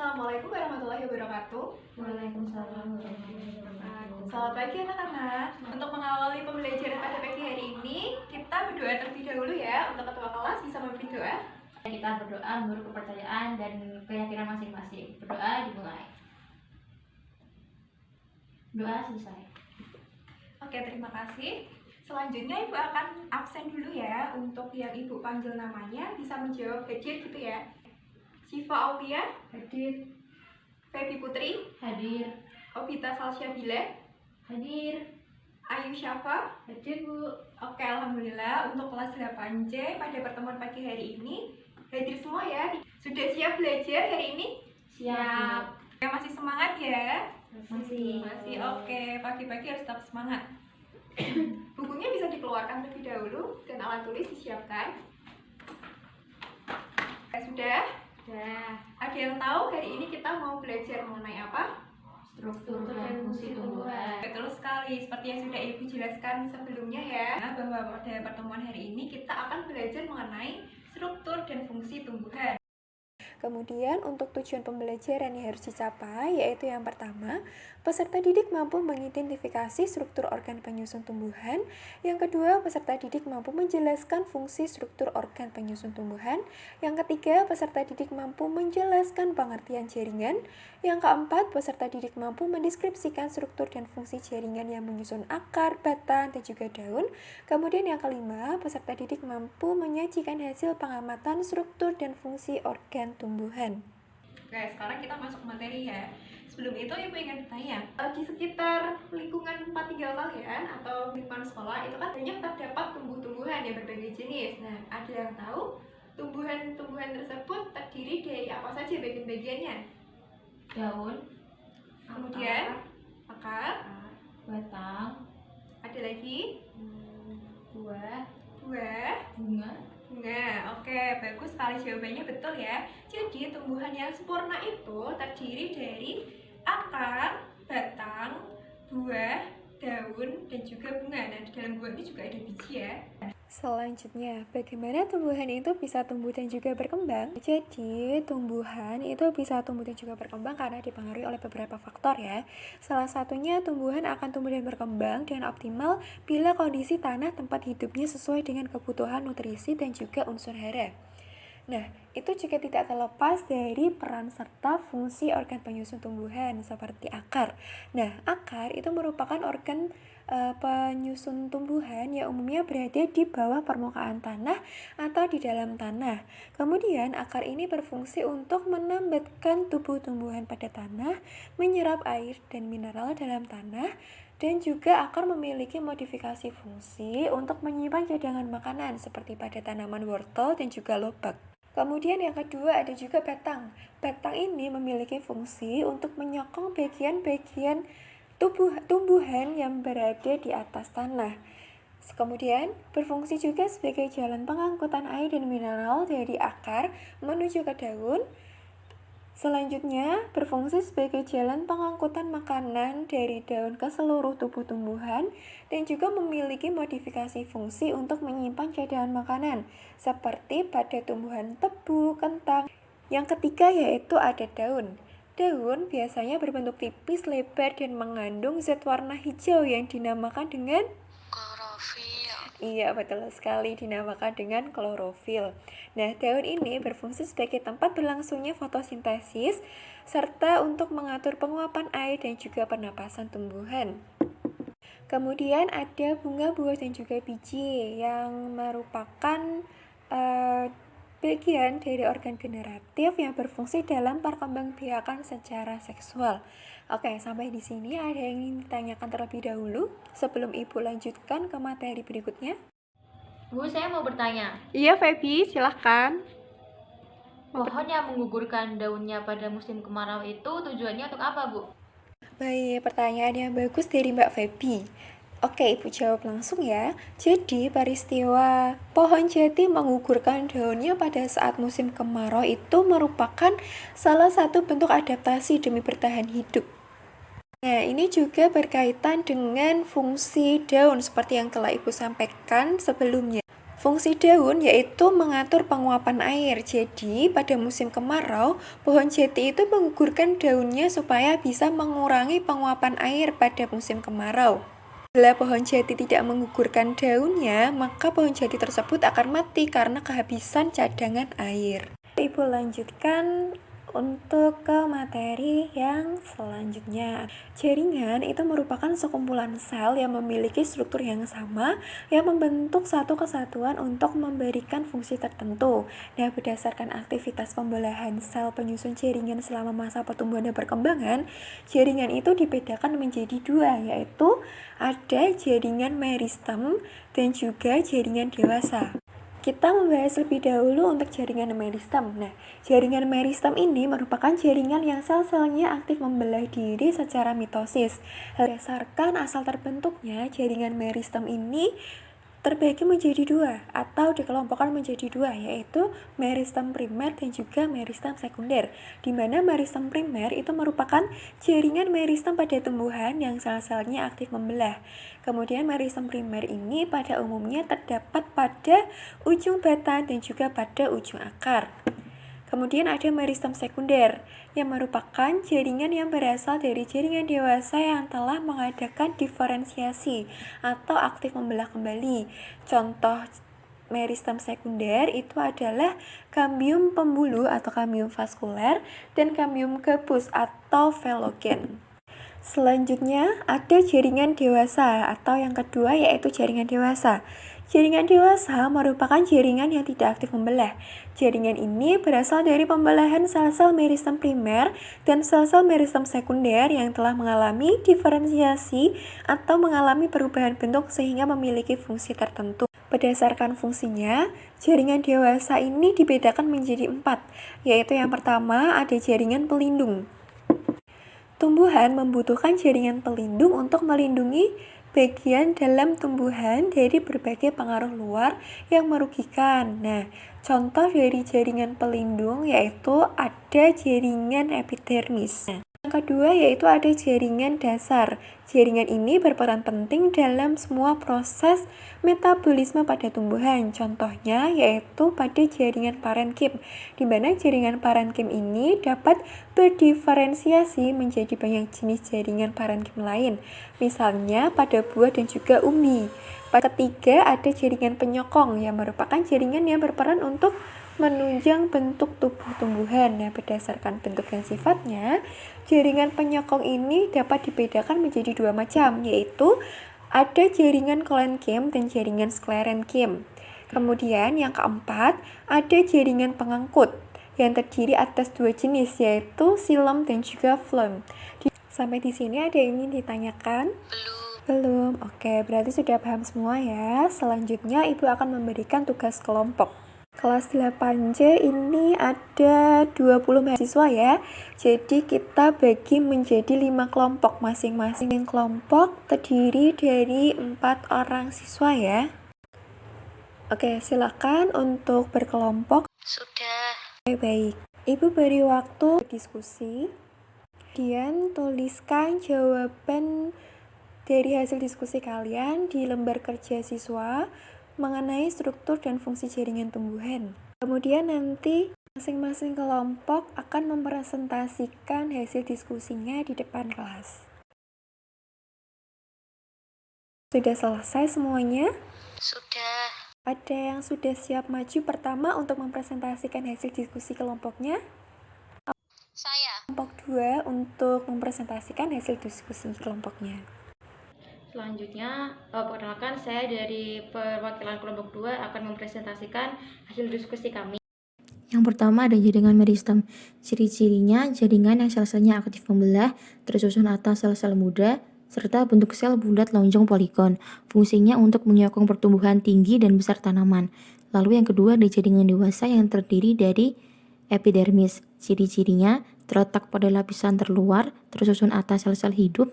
Assalamualaikum warahmatullahi wabarakatuh. Waalaikumsalam warahmatullahi wabarakatuh. Selamat pagi anak-anak. Untuk mengawali pembelajaran pada pagi hari ini, kita berdoa terlebih dahulu ya. Untuk ketua kelas bisa memimpin doa. Kita berdoa menurut kepercayaan dan keyakinan masing-masing. Berdoa dimulai. Doa selesai. Oke, terima kasih. Selanjutnya Ibu akan absen dulu ya. Untuk yang Ibu panggil namanya bisa menjawab hadir gitu ya. Syifa Aulia, Hadir. Feby Putri, Hadir. Obita Salsyabila, Hadir. Ayu Syafa. Hadir, Bu. Oke, alhamdulillah untuk kelas 8C pada pertemuan pagi hari ini hadir semua ya. Sudah siap belajar hari ini? Siap. Ya, masih semangat ya? Masih. Oke, pagi-pagi harus tetap semangat. Bukunya bisa dikeluarkan terlebih dahulu dan alat tulis disiapkan. Sudah? Sudah. Ada yang tahu hari ini kita mau belajar mengenai apa? Struktur dan fungsi tumbuhan. Betul sekali, seperti yang sudah Ibu jelaskan sebelumnya ya, bahwa pada pertemuan hari ini kita akan belajar mengenai struktur dan fungsi tumbuhan. Kemudian untuk tujuan pembelajaran yang harus dicapai yaitu yang pertama, peserta didik mampu mengidentifikasi struktur organ penyusun tumbuhan. Yang kedua, peserta didik mampu menjelaskan fungsi struktur organ penyusun tumbuhan. Yang ketiga, peserta didik mampu menjelaskan pengertian jaringan. Yang keempat, peserta didik mampu mendeskripsikan struktur dan fungsi jaringan yang menyusun akar, batang, dan juga daun. Kemudian yang kelima, peserta didik mampu menyajikan hasil pengamatan struktur dan fungsi organ tumbuhan. Oke, sekarang kita masuk materi ya. Sebelum itu Ibu ingin bertanya, di sekitar lingkungan tempat tinggal kalian atau lingkungan sekolah itu kan banyak terdapat tumbuh-tumbuhan yang berbagai jenis. Nah, ada yang tahu tumbuhan-tumbuhan tersebut terdiri dari apa saja bagian-bagiannya? Daun. Kemudian akar, Batang. ada lagi Buah. bunga. Oke, bagus sekali jawabannya, betul ya. Jadi tumbuhan yang sempurna itu terdiri dari akar, batang, buah, daun, dan juga bunga. Nah, di dalam buah ini juga ada biji ya. Selanjutnya, bagaimana tumbuhan itu bisa tumbuh dan juga berkembang? Jadi, tumbuhan itu bisa tumbuh dan juga berkembang karena dipengaruhi oleh beberapa faktor ya. Salah satunya tumbuhan akan tumbuh dan berkembang dengan optimal bila kondisi tanah tempat hidupnya sesuai dengan kebutuhan nutrisi dan juga unsur hara. Nah, itu juga tidak terlepas dari peran serta fungsi organ penyusun tumbuhan seperti akar. Nah, akar itu merupakan organ penyusun tumbuhan yang umumnya berada di bawah permukaan tanah atau di dalam tanah. Kemudian, akar ini berfungsi untuk menambatkan tubuh tumbuhan pada tanah, menyerap air dan mineral dalam tanah, dan juga akar memiliki modifikasi fungsi untuk menyimpan cadangan makanan seperti pada tanaman wortel dan juga lobak. Kemudian yang kedua ada juga batang. Batang ini memiliki fungsi untuk menyokong bagian-bagian tumbuhan yang berada di atas tanah. Kemudian berfungsi juga sebagai jalan pengangkutan air dan mineral dari akar menuju ke daun. Selanjutnya, berfungsi sebagai jalan pengangkutan makanan dari daun ke seluruh tubuh tumbuhan dan juga memiliki modifikasi fungsi untuk menyimpan cadangan makanan seperti pada tumbuhan tebu, kentang. Yang ketiga yaitu ada daun. Daun biasanya berbentuk tipis, lebar, dan mengandung zat warna hijau yang dinamakan dengan klorofil. Iya, betul sekali, dinamakan dengan klorofil. Nah, daun ini berfungsi sebagai tempat berlangsungnya fotosintesis serta untuk mengatur penguapan air dan juga pernapasan tumbuhan. Kemudian ada bunga, buah, dan juga biji yang merupakan bagian dari organ generatif yang berfungsi dalam perkembangbiakan secara seksual. Oke, sampai di sini ada yang ingin ditanyakan terlebih dahulu sebelum Ibu lanjutkan ke materi berikutnya? Bu, saya mau bertanya. Iya, Feby, silahkan. Pohon yang menggugurkan daunnya pada musim kemarau itu tujuannya untuk apa, Bu? Baik, pertanyaan yang bagus dari Mbak Feby. Oke, Ibu jawab langsung ya. Jadi, peristiwa pohon jati menggugurkan daunnya pada saat musim kemarau itu merupakan salah satu bentuk adaptasi demi bertahan hidup. Nah, ini juga berkaitan dengan fungsi daun seperti yang telah Ibu sampaikan sebelumnya. Fungsi daun yaitu mengatur penguapan air. Jadi, pada musim kemarau, pohon jati itu menggugurkan daunnya supaya bisa mengurangi penguapan air pada musim kemarau. Bila pohon jati tidak menggugurkan daunnya, maka pohon jati tersebut akan mati karena kehabisan cadangan air. Ibu lanjutkan untuk ke materi yang selanjutnya. Jaringan itu merupakan sekumpulan sel yang memiliki struktur yang sama yang membentuk satu kesatuan untuk memberikan fungsi tertentu. Nah, berdasarkan aktivitas pembelahan sel penyusun jaringan selama masa pertumbuhan dan perkembangan, jaringan itu dibedakan menjadi dua, yaitu ada jaringan meristem dan juga jaringan dewasa. Kita membahas lebih dahulu untuk jaringan meristem. Nah, jaringan meristem ini merupakan jaringan yang sel-selnya aktif membelah diri secara mitosis. Berdasarkan asal terbentuknya, jaringan meristem ini terbagi menjadi dua atau dikelompokkan menjadi dua, yaitu meristem primer dan juga meristem sekunder, di mana meristem primer itu merupakan jaringan meristem pada tumbuhan yang sel-selnya aktif membelah. Kemudian meristem primer ini pada umumnya terdapat pada ujung batang dan juga pada ujung akar. Kemudian ada meristem sekunder, yang merupakan jaringan yang berasal dari jaringan dewasa yang telah mengadakan diferensiasi atau aktif membelah kembali. Contoh meristem sekunder itu adalah kambium pembuluh atau kambium vaskuler dan kambium gabus atau velogen. Selanjutnya ada jaringan dewasa atau yang kedua yaitu jaringan dewasa. Jaringan dewasa merupakan jaringan yang tidak aktif membelah. Jaringan ini berasal dari pembelahan sel-sel meristem primer dan sel-sel meristem sekunder yang telah mengalami diferensiasi atau mengalami perubahan bentuk sehingga memiliki fungsi tertentu. Berdasarkan fungsinya, jaringan dewasa ini dibedakan menjadi 4, yaitu yang pertama ada jaringan pelindung. Tumbuhan membutuhkan jaringan pelindung untuk melindungi bagian dalam tumbuhan dari berbagai pengaruh luar yang merugikan. Nah, contoh dari jaringan pelindung yaitu ada jaringan epidermis. Yang kedua yaitu ada jaringan dasar. Jaringan ini berperan penting dalam semua proses metabolisme pada tumbuhan. Contohnya yaitu pada jaringan parenkim, di mana jaringan parenkim ini dapat berdiferensiasi menjadi banyak jenis jaringan parenkim lain. Misalnya pada buah dan juga umbi. Ketiga ada jaringan penyokong yang merupakan jaringan yang berperan untuk menunjang bentuk tubuh tumbuhan. Nah, berdasarkan bentuk dan sifatnya, jaringan penyokong ini dapat dibedakan menjadi dua macam, yaitu ada jaringan kolenkim dan jaringan sklerenkim. Kemudian yang keempat, ada jaringan pengangkut yang terdiri atas dua jenis, yaitu xilem dan juga phloem. Sampai di sini ada yang ingin ditanyakan? Belum. Oke, berarti sudah paham semua ya. Selanjutnya Ibu akan memberikan tugas kelompok. Kelas 8C ini ada 20 mahasiswa ya. Jadi kita bagi menjadi 5 kelompok. Masing-masing kelompok terdiri dari 4 orang siswa ya. Oke, silakan untuk berkelompok. Sudah. Baik. Ibu beri waktu diskusi. Kemudian tuliskan jawaban dari hasil diskusi kalian di lembar kerja siswa mengenai struktur dan fungsi jaringan tumbuhan. Kemudian nanti masing-masing kelompok akan mempresentasikan hasil diskusinya di depan kelas. Sudah selesai semuanya? Sudah. Ada yang sudah siap maju pertama untuk mempresentasikan hasil diskusi kelompoknya? Saya. Kelompok 2 untuk mempresentasikan hasil diskusi kelompoknya. Selanjutnya, perkenalkan saya dari perwakilan kelompok 2 akan mempresentasikan hasil diskusi kami. Yang pertama ada jaringan meristem. Ciri-cirinya jaringan yang sel-selnya aktif membelah, tersusun atas sel-sel muda, serta bentuk sel bulat lonjong poligon. Fungsinya untuk menyokong pertumbuhan tinggi dan besar tanaman. Lalu yang kedua ada jaringan dewasa yang terdiri dari epidermis. Ciri-cirinya terletak pada lapisan terluar, tersusun atas sel-sel hidup,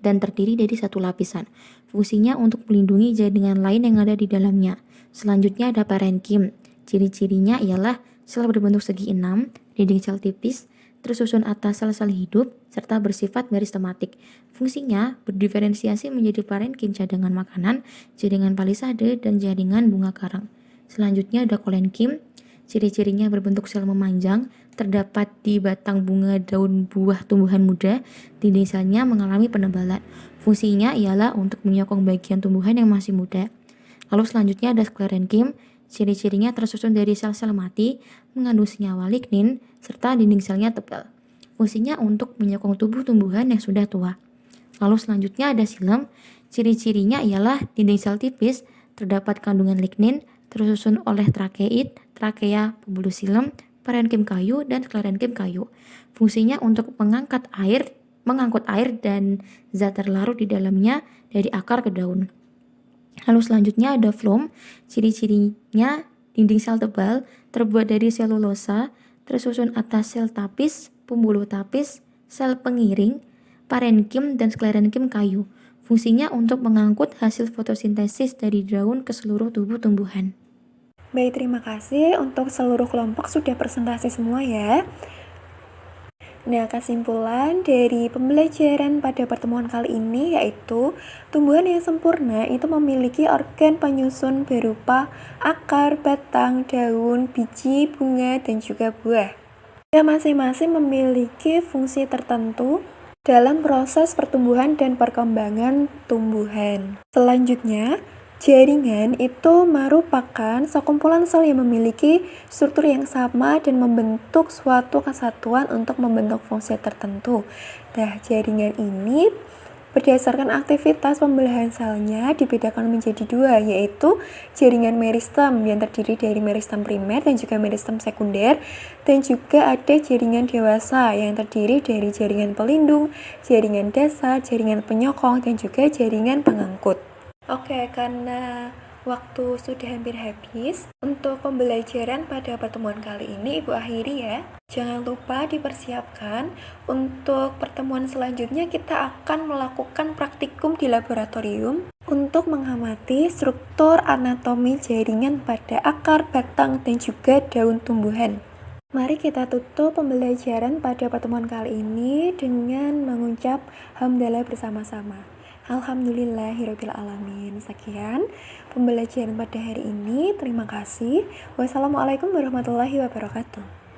dan terdiri dari satu lapisan. Fungsinya untuk melindungi jaringan lain yang ada di dalamnya. Selanjutnya ada parenkim. Ciri-cirinya ialah sel berbentuk segi 6, dinding sel tipis, tersusun atas sel-sel hidup, serta bersifat meristematik. Fungsinya berdiferensiasi menjadi parenkim cadangan makanan, jaringan palisade, dan jaringan bunga karang. Selanjutnya ada kolenkim. Ciri-cirinya berbentuk sel memanjang, terdapat di batang bunga daun buah tumbuhan muda, dinding selnya mengalami penebalan. Fungsinya ialah untuk menyokong bagian tumbuhan yang masih muda. Lalu selanjutnya ada sklerenkim. Ciri-cirinya tersusun dari sel-sel mati, mengandung senyawa lignin, serta dinding selnya tebal. Fungsinya untuk menyokong tubuh tumbuhan yang sudah tua. Lalu selanjutnya ada xilem. Ciri-cirinya ialah dinding sel tipis, terdapat kandungan lignin, tersusun oleh trakeit, trakea, pembuluh xilem, parenkim kayu, dan sklerenkim kayu. Fungsinya untuk mengangkut air dan zat terlarut di dalamnya dari akar ke daun. Lalu selanjutnya ada phloem. Ciri-cirinya dinding sel tebal, terbuat dari selulosa, tersusun atas sel tapis, pembuluh tapis, sel pengiring, parenkim, dan sklerenkim kayu. Fungsinya untuk mengangkut hasil fotosintesis dari daun ke seluruh tubuh tumbuhan. Baik, terima kasih untuk seluruh kelompok sudah presentasi semua ya. Nah, kesimpulan dari pembelajaran pada pertemuan kali ini yaitu tumbuhan yang sempurna itu memiliki organ penyusun berupa akar, batang, daun, biji, bunga, dan juga buah. Yang masing-masing memiliki fungsi tertentu dalam proses pertumbuhan dan perkembangan tumbuhan. Selanjutnya, jaringan itu merupakan sekumpulan sel yang memiliki struktur yang sama dan membentuk suatu kesatuan untuk membentuk fungsi tertentu. Nah, jaringan ini berdasarkan aktivitas pembelahan selnya dibedakan menjadi dua, yaitu jaringan meristem yang terdiri dari meristem primer dan juga meristem sekunder, dan juga ada jaringan dewasa yang terdiri dari jaringan pelindung, jaringan dasar, jaringan penyokong, dan juga jaringan pengangkut. Oke, karena waktu sudah hampir habis, untuk pembelajaran pada pertemuan kali ini Ibu akhiri ya. Jangan lupa dipersiapkan untuk pertemuan selanjutnya kita akan melakukan praktikum di laboratorium untuk mengamati struktur anatomi jaringan pada akar, batang, dan juga daun tumbuhan. Mari kita tutup pembelajaran pada pertemuan kali ini dengan mengucap hamdalah bersama-sama. Alhamdulillahirrabbilalamin. Sekian pembelajaran pada hari ini. Terima kasih. Wassalamualaikum warahmatullahi wabarakatuh.